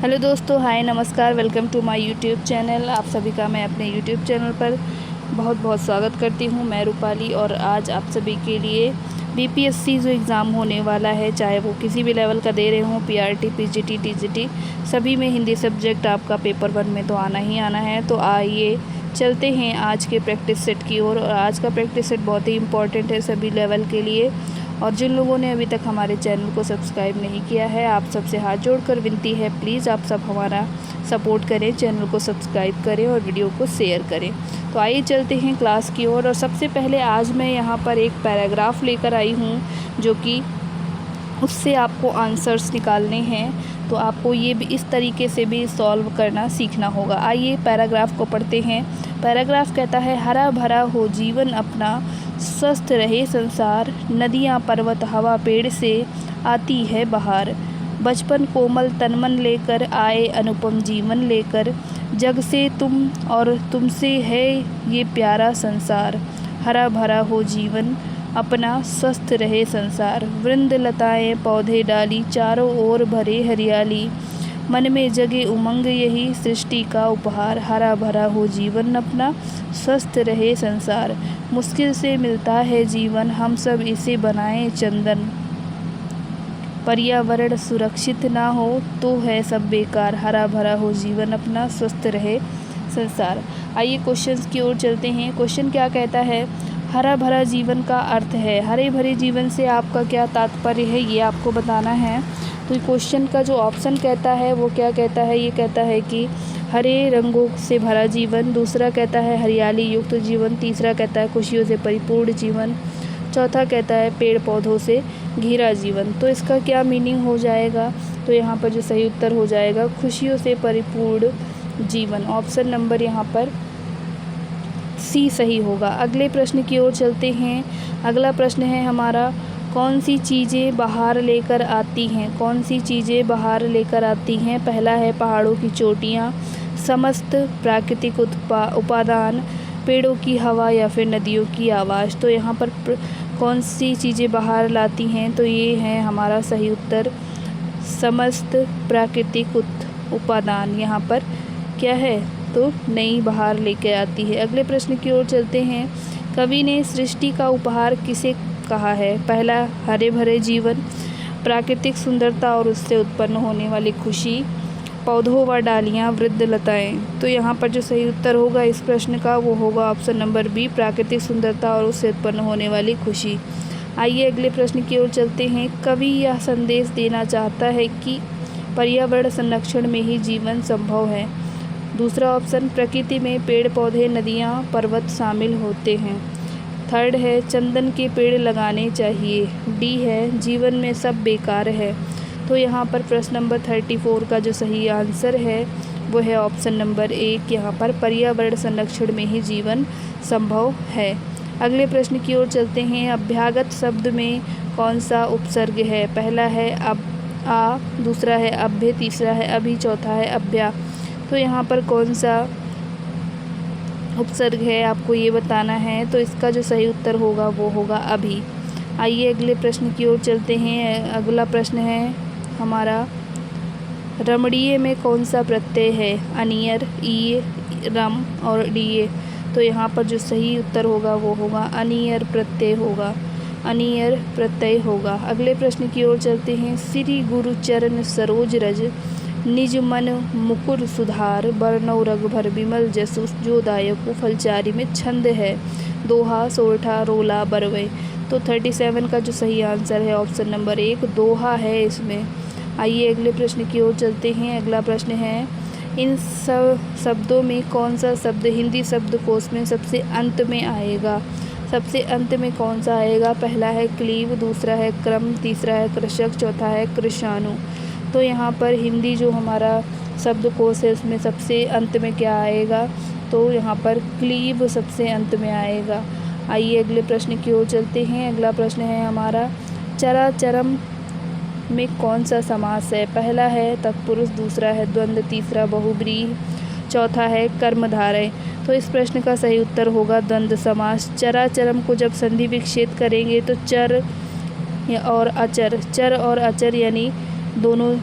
Hello दोस्तों, hi नमस्कार, welcome to my YouTube channel. आप सभी का मैं अपने यूट्यूब चैनल पर बहुत बहुत स्वागत करती हूं। मैं रूपाली और आज आप सभी के लिए बीपीएससी जो एग्ज़ाम होने वाला है, चाहे वो किसी भी लेवल का दे रहे हों, पीआरटी, पीजीटी, टीजीटी, सभी में हिंदी सब्जेक्ट आपका पेपर 1 में तो आना ही आना है। तो आइए चलते हैं आज के प्रैक्टिस सेट की ओर। और आज का प्रैक्टिस सेट बहुत ही इम्पॉर्टेंट है सभी लेवल के लिए। और जिन लोगों ने अभी तक हमारे चैनल को सब्सक्राइब नहीं किया है, आप सबसे हाथ जोड़कर विनती है, प्लीज़ आप सब हमारा सपोर्ट करें, चैनल को सब्सक्राइब करें और वीडियो को शेयर करें। तो आइए चलते हैं क्लास की ओर। और सबसे पहले आज मैं यहाँ पर एक पैराग्राफ लेकर आई हूँ, जो कि उससे आपको आंसर्स निकालने हैं। तो आपको ये भी इस तरीके से भी सॉल्व करना सीखना होगा। आइए पैराग्राफ को पढ़ते हैं। पैराग्राफ कहता है, हरा भरा हो जीवन अपना, स्वस्थ रहे संसार, नदियाँ पर्वत हवा पेड़ से आती है बहार, बचपन कोमल तनमन लेकर आए अनुपम जीवन लेकर, जग से तुम और तुमसे है ये प्यारा संसार, हरा भरा हो जीवन अपना, स्वस्थ रहे संसार, वृंद लताएं पौधे डाली, चारों ओर भरे हरियाली, मन में जगे उमंग यही सृष्टि का उपहार, हरा भरा हो जीवन अपना, स्वस्थ रहे संसार, मुश्किल से मिलता है जीवन, हम सब इसे बनाएं चंदन, पर्यावरण सुरक्षित ना हो तो है सब बेकार, हरा भरा हो जीवन अपना, स्वस्थ रहे संसार। आइए क्वेश्चंस की ओर चलते हैं। क्वेश्चन क्या कहता है? हरा भरा जीवन का अर्थ है। हरे भरे जीवन से आपका क्या तात्पर्य है, ये आपको बताना है। तो क्वेश्चन का जो ऑप्शन कहता है वो क्या कहता है? ये कहता है कि हरे रंगों से भरा जीवन, दूसरा कहता है हरियाली युक्त जीवन, तीसरा कहता है खुशियों से परिपूर्ण जीवन, चौथा कहता है पेड़ पौधों से घिरा जीवन। तो इसका क्या मीनिंग हो जाएगा? तो यहाँ पर जो सही उत्तर हो जाएगा खुशियों से परिपूर्ण जीवन। ऑप्शन नंबर यहाँ पर सी सही होगा। अगले प्रश्न की ओर चलते हैं। अगला प्रश्न है हमारा, कौन सी चीज़ें बाहर लेकर आती हैं? कौन सी चीज़ें बाहर लेकर आती हैं? पहला है पहाड़ों की चोटियाँ, समस्त प्राकृतिक उपादान, पेड़ों की हवा या फिर नदियों की आवाज़। तो यहाँ पर कौन सी चीज़ें बाहर लाती हैं? तो ये है हमारा सही उत्तर, समस्त प्राकृतिक उपादान। यहाँ पर क्या है? तो नई बाहर लेकर आती है। अगले प्रश्न की ओर चलते हैं। कवि ने सृष्टि का उपहार किसे कहा है? पहला हरे भरे जीवन, प्राकृतिक सुंदरता और उससे उत्पन्न होने वाली खुशी, पौधों व डालियाँ, वृद्ध लताएं। तो यहाँ पर जो सही उत्तर होगा इस प्रश्न का वो होगा ऑप्शन नंबर बी, प्राकृतिक सुंदरता और उससे उत्पन्न होने वाली खुशी। आइए अगले प्रश्न की ओर चलते हैं। कवि यह संदेश देना चाहता है कि पर्यावरण संरक्षण में ही जीवन संभव है। दूसरा ऑप्शन, प्रकृति में पेड़ पौधे नदियाँ पर्वत शामिल होते हैं। थर्ड है चंदन के पेड़ लगाने चाहिए। डी है जीवन में सब बेकार है। तो यहाँ पर प्रश्न नंबर 34 का जो सही आंसर है वो है ऑप्शन नंबर 1, यहाँ पर पर्यावरण संरक्षण में ही जीवन संभव है। अगले प्रश्न की ओर चलते हैं। अभ्यागत शब्द में कौन सा उपसर्ग है? पहला है आ, दूसरा है अभ्य, तीसरा है अभि, चौथा है अभ्या। तो यहाँ पर कौन सा उपसर्ग है आपको ये बताना है। तो इसका जो सही उत्तर होगा वो होगा अभी। आइए अगले प्रश्न की ओर चलते हैं। अगला प्रश्न है हमारा, रमणीय में कौन सा प्रत्यय है? अनियर, ई, रम और डीए। तो यहाँ पर जो सही उत्तर होगा वो होगा अनियर प्रत्यय होगा, अनियर प्रत्यय होगा। अगले प्रश्न की ओर चलते हैं। श्री गुरु चरण सरोज रज, निज मन मुकुर सुधार, बरनौ रघुभर विमल जसु, जो दायकु फलचारी में छंद है, दोहा सोरठा रोला बरवे। तो 37 का जो सही आंसर है ऑप्शन नंबर 1, दोहा है इसमें। आइए अगले प्रश्न की ओर चलते हैं। अगला प्रश्न है, इन सब शब्दों में कौन सा शब्द हिंदी शब्दकोश में सबसे अंत में आएगा? सबसे अंत में कौन सा आएगा? पहला है क्लीव, दूसरा है क्रम, तीसरा है कृषक, चौथा है कृषाणु। तो यहाँ पर हिंदी जो हमारा शब्दकोश है उसमें सबसे अंत में क्या आएगा? तो यहाँ पर क्लीव सबसे अंत में आएगा। आइए अगले प्रश्न की ओर चलते हैं। अगला प्रश्न है हमारा, चराचरम में कौन सा समास है? पहला है तत्पुरुष, दूसरा है द्वंद्व, तीसरा बहुब्रीहि, चौथा है कर्मधारय। तो इस प्रश्न का सही उत्तर होगा द्वंद्व समास। चराचरम को जब संधि विच्छेद करेंगे तो चर और अचर, चर और अचर यानी दोनों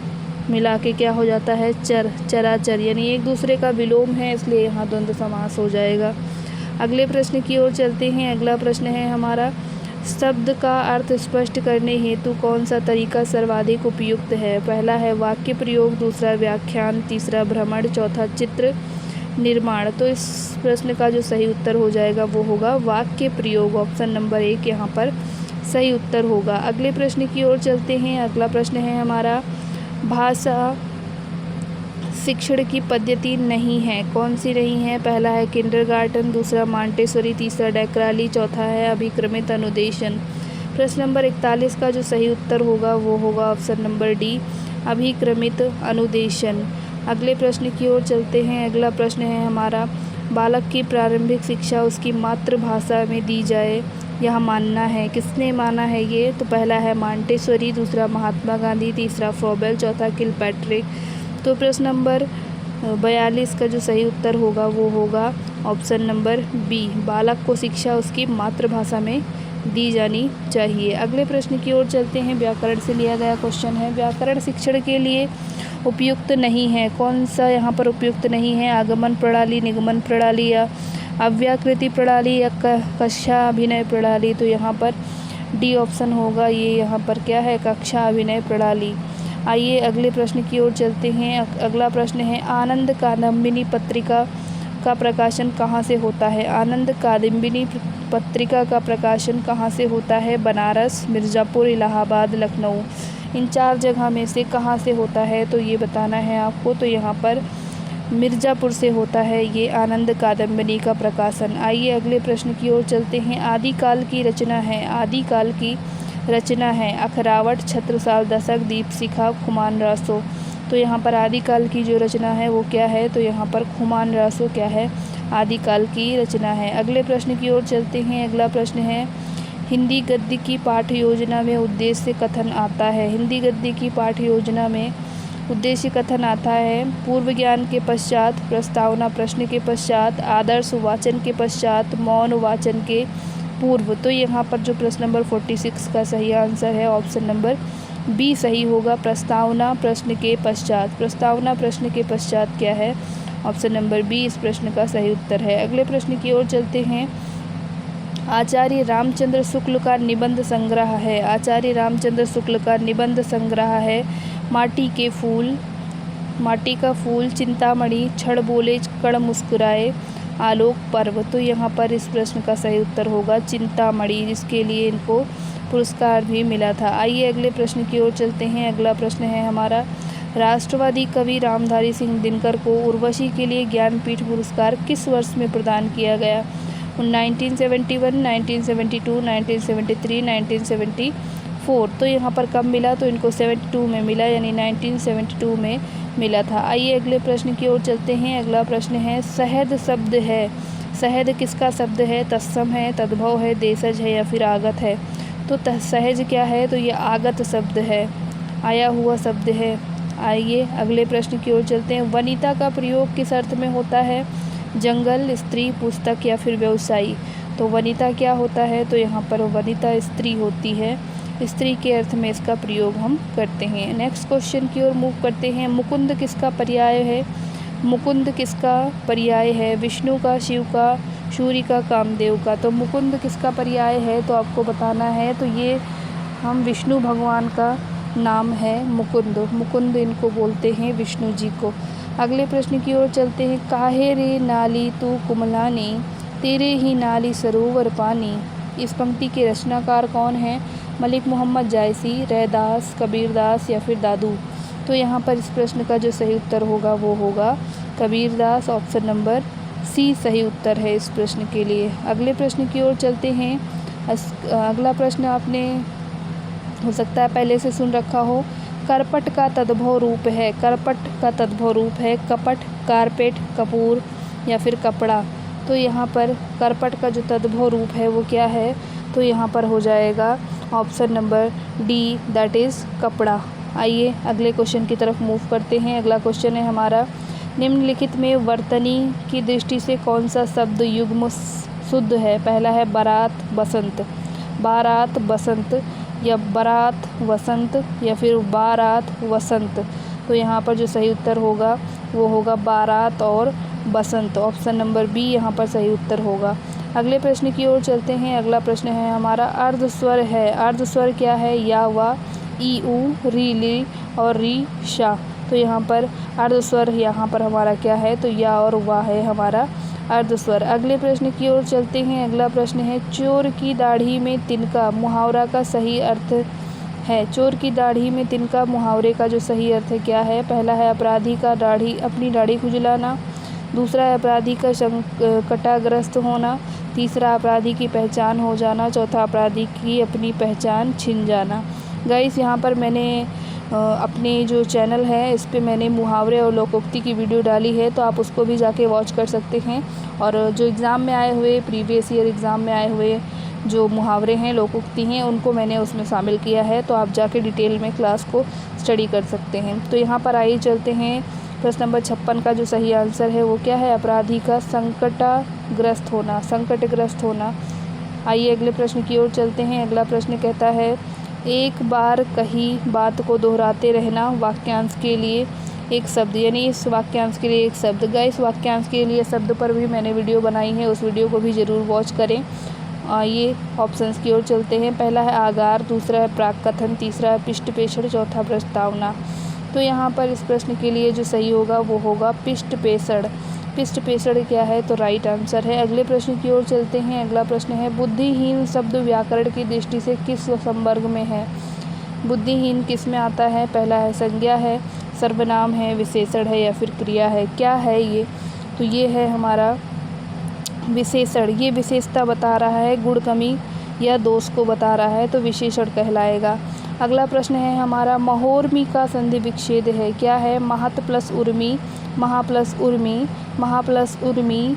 मिला के क्या हो जाता है, चर, चराचर, यानी एक दूसरे का विलोम है, इसलिए यहाँ द्वंद्व समास हो जाएगा। अगले प्रश्न की ओर चलते हैं। अगला प्रश्न है हमारा, शब्द का अर्थ स्पष्ट करने हेतु कौन सा तरीका सर्वाधिक उपयुक्त है? पहला है वाक्य प्रयोग, दूसरा व्याख्यान, तीसरा भ्रमण, चौथा चित्र निर्माण। तो इस प्रश्न का जो सही उत्तर हो जाएगा वो होगा वाक्य प्रयोग। ऑप्शन नंबर 1 यहाँ पर सही उत्तर होगा। अगले प्रश्न की ओर चलते हैं। अगला प्रश्न है हमारा, भाषा शिक्षण की पद्धति नहीं है, कौन सी नहीं है? पहला है किंडरगार्टन, दूसरा मॉन्टेसरी, तीसरा डैक्राली, चौथा है अभिक्रमित अनुदेशन। प्रश्न नंबर 41 का जो सही उत्तर होगा वो होगा ऑप्शन नंबर डी, अभिक्रमित अनुदेशन। अगले प्रश्न की ओर चलते हैं। अगला प्रश्न है हमारा, बालक की प्रारंभिक शिक्षा उसकी मातृभाषा में दी जाए, यह मानना है, किसने माना है ये? तो पहला है मॉन्टेसरी, दूसरा महात्मा गांधी, तीसरा फ्रोबेल, चौथा किलपैट्रिक। तो प्रश्न नंबर 42 का जो सही उत्तर होगा वो होगा ऑप्शन नंबर बी, बालक को शिक्षा उसकी मातृभाषा में दी जानी चाहिए। अगले प्रश्न की ओर चलते हैं। व्याकरण से लिया गया क्वेश्चन है, व्याकरण शिक्षण के लिए उपयुक्त नहीं है, कौन सा यहाँ पर उपयुक्त नहीं है? आगमन प्रणाली, निगमन प्रणाली, या अव्याकृति प्रणाली, या कक्षा अभिनय प्रणाली। तो यहाँ पर डी ऑप्शन होगा, ये यहाँ पर क्या है, कक्षा अभिनय प्रणाली। आइए अगले प्रश्न की ओर चलते हैं। अगला प्रश्न है, आनंद कादम्बिनी पत्रिका का प्रकाशन कहाँ से होता है? आनंद कादम्बिनी पत्रिका का प्रकाशन कहाँ से होता है? बनारस, मिर्ज़ापुर, इलाहाबाद, लखनऊ। इन 4 जगह में से कहाँ से होता है तो ये बताना है आपको। तो यहाँ पर मिर्ज़ापुर से होता है ये आनंद कादम्बिनी का प्रकाशन। आइए अगले प्रश्न की ओर चलते हैं। आदिकाल की रचना है, आदिकाल की रचना है अखरावट, छत्रसाल, दशक, दीपशिखा, खुमान रासो। तो यहाँ पर आदिकाल की जो रचना है वो क्या है? तो यहाँ पर खुमान रासो क्या है, आदिकाल की रचना है। अगले प्रश्न की ओर चलते हैं। अगला प्रश्न है, हिंदी गद्य की पाठ्य योजना में उद्देश्य कथन आता है। हिंदी गद्य की पाठ्य योजना में उद्देश्य कथन आता है पूर्व ज्ञान के पश्चात, प्रस्तावना प्रश्न के पश्चात, आदर्श वाचन के पश्चात, मौन वाचन के पूर्व। तो यहाँ पर जो प्रश्न नंबर 46 का सही आंसर है ऑप्शन नंबर बी सही होगा, प्रस्तावना प्रश्न के पश्चात। प्रस्तावना प्रश्न के पश्चात क्या है? ऑप्शन नंबर बी इस प्रश्न का सही उत्तर है। अगले प्रश्न की ओर चलते हैं। आचार्य रामचंद्र शुक्ल का निबंध संग्रह है, आचार्य रामचंद्र शुक्ल का निबंध संग्रह है माटी के फूल, माटी का फूल, चिंतामणि, क्षण बोले कण मुस्कुराए, आलोक पर्व। तो यहाँ पर इस प्रश्न का सही उत्तर होगा चिंतामणि, जिसके लिए इनको पुरस्कार भी मिला था। आइए अगले प्रश्न की ओर चलते हैं। अगला प्रश्न है हमारा, राष्ट्रवादी कवि रामधारी सिंह दिनकर को उर्वशी के लिए ज्ञानपीठ पुरस्कार किस वर्ष में प्रदान किया गया? 1971, 1972, 1973, 1974। तो यहाँ पर कब मिला? तो इनको 72 में मिला, यानी 1972 में मिला था। आइए अगले प्रश्न की ओर चलते हैं। अगला प्रश्न है, शहद शब्द है, शहद किसका शब्द है? तत्सम है, तद्भव है, देशज है, या फिर आगत है? तो सहज क्या है? तो ये आगत शब्द है, आया हुआ शब्द है। आइए अगले प्रश्न की ओर चलते हैं। वनिता का प्रयोग किस अर्थ में होता है? जंगल, स्त्री, पुस्तक, या फिर व्यवसायी। तो वनिता क्या होता है? तो यहाँ पर वनिता स्त्री होती है, स्त्री के अर्थ में इसका प्रयोग हम करते हैं। नेक्स्ट क्वेश्चन की ओर मूव करते हैं। मुकुंद किसका पर्याय है? मुकुंद किसका पर्याय है? विष्णु का, शिव का, सूर्य का, कामदेव का। तो मुकुंद किसका पर्याय है तो आपको बताना है। तो ये हम विष्णु भगवान का नाम है मुकुंद, मुकुंद इनको बोलते हैं विष्णु जी को। अगले प्रश्न की ओर चलते हैं। काहे रे नाली तू कुमलानी, तेरे ही नाली सरोवर पानी। इस पंक्ति के रचनाकार कौन हैं? मलिक मोहम्मद जायसी, रैदास, कबीरदास, या फिर दादू। तो यहाँ पर इस प्रश्न का जो सही उत्तर होगा वो होगा कबीरदास। ऑप्शन नंबर सी सही उत्तर है इस प्रश्न के लिए। अगले प्रश्न की ओर चलते हैं। अगला प्रश्न आपने हो सकता है पहले से सुन रखा हो। करपट का तद्भव रूप है, करपट का तद्भव रूप है कपट, कारपेट, कपूर, या फिर कपड़ा। तो यहाँ पर करपट का जो तद्भव रूप है वो क्या है? तो यहाँ पर हो जाएगा option number D, that is कपड़ा। आइए अगले क्वेश्चन की तरफ मूव करते हैं। अगला क्वेश्चन है हमारा, निम्नलिखित में वर्तनी की दृष्टि से कौन सा शब्द युग्म शुद्ध है? पहला है बारात बसंत, बारात बसंत, या बारात वसंत, या फिर बारात वसंत। तो यहाँ पर जो सही उत्तर होगा वो होगा बारात और बसंत। ऑप्शन नंबर बी यहाँ पर सही उत्तर होगा। अगले प्रश्न की ओर चलते हैं। अगला प्रश्न है हमारा अर्ध स्वर है। अर्ध स्वर क्या है? या, वा, ई, ऊ, री, ली और री, शा। तो यहाँ पर अर्ध स्वर यहाँ पर हमारा क्या है? तो या और वाह है हमारा अर्ध स्वर। अगले प्रश्न की ओर चलते हैं। अगला प्रश्न है चोर की दाढ़ी में तिनका मुहावरा का सही अर्थ है। चोर की दाढ़ी में तिनका मुहावरे का जो सही अर्थ है क्या है? पहला है अपराधी का अपनी दाढ़ी खुजलाना। दूसरा है अपराधी का संकटाग्रस्त होना। तीसरा अपराधी की पहचान हो जाना। चौथा अपराधी की अपनी पहचान छिन जाना। गाइस यहाँ पर मैंने अपने जो चैनल है इस पे मैंने मुहावरे और लोकोक्ति की वीडियो डाली है, तो आप उसको भी जाके वॉच कर सकते हैं। और जो एग्ज़ाम में आए हुए प्रीवियस ईयर एग्ज़ाम में आए हुए जो मुहावरे हैं लोकोक्ति हैं उनको मैंने उसमें शामिल किया है, तो आप जाके डिटेल में क्लास को स्टडी कर सकते हैं। तो यहाँ पर आइए चलते हैं। प्रश्न नंबर 56 का जो सही आंसर है वो क्या है? अपराधी का संकटग्रस्त होना। संकटग्रस्त होना। आइए अगले प्रश्न की ओर चलते हैं। अगला प्रश्न कहता है एक बार कही बात को दोहराते रहना। वाक्यांश के लिए एक शब्द, यानी इस वाक्यांश के लिए एक शब्द। गाइस वाक्यांश के लिए शब्द पर भी मैंने वीडियो बनाई है, उस वीडियो को भी ज़रूर वॉच करें। ये ऑप्शंस की ओर चलते हैं। पहला है आगार, दूसरा है प्राक कथन, तीसरा है पृष्ठ पेषण, चौथा प्रस्तावना। तो यहाँ पर इस प्रश्न के लिए जो सही होगा वो होगा पृष्ठ पेषण। पृष्ठ पेषण क्या है? तो राइट आंसर है। अगले प्रश्न की ओर चलते हैं। अगला प्रश्न है बुद्धिहीन शब्द व्याकरण की दृष्टि से किस संवर्ग में है? बुद्धिहीन किस में आता है? पहला है संज्ञा है, सर्वनाम है, विशेषण है या फिर क्रिया है। क्या है ये? तो ये है हमारा विशेषण। ये विशेषता बता रहा है, गुण कमी या दोष को बता रहा है, तो विशेषण कहलाएगा। अगला प्रश्न है हमारा महोर्मी का संधि विच्छेद है। क्या है? महत प्लस उर्मी, महा प्लस उर्मी, महा प्लस उर्मी,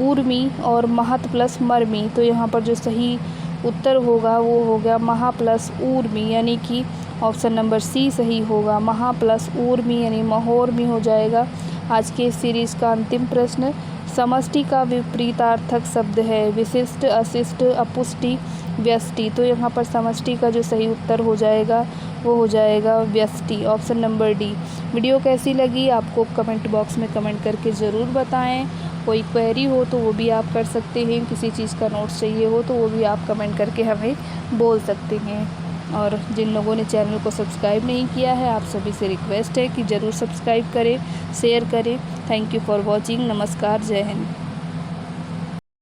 ऊर्मी और महत प्लस मर्मी। तो यहाँ पर जो सही उत्तर होगा वो हो गया महा प्लस ऊर्मी, यानी कि ऑप्शन नंबर सी सही होगा। महा प्लस ऊर्मी यानी महोर्मी हो जाएगा। आज के सीरीज़ का अंतिम प्रश्न समष्टि का विपरीतार्थक शब्द है। विशिष्ट, अशिष्ट, अपुष्टि, व्यष्टि। तो यहाँ पर समष्टि का जो सही उत्तर हो जाएगा वो हो जाएगा व्यष्टि। Option number D. वीडियो कैसी लगी आपको कमेंट बॉक्स में कमेंट करके ज़रूर बताएं। कोई क्वेरी हो तो वो भी आप कर सकते हैं, किसी चीज़ का नोट्स चाहिए हो तो वो भी आप कमेंट करके हमें बोल सकते हैं। और जिन लोगों ने चैनल को सब्सक्राइब नहीं किया है आप सभी से रिक्वेस्ट है कि ज़रूर सब्सक्राइब करें, शेयर करें। Thank you for watching. नमस्कार, जय हिंद।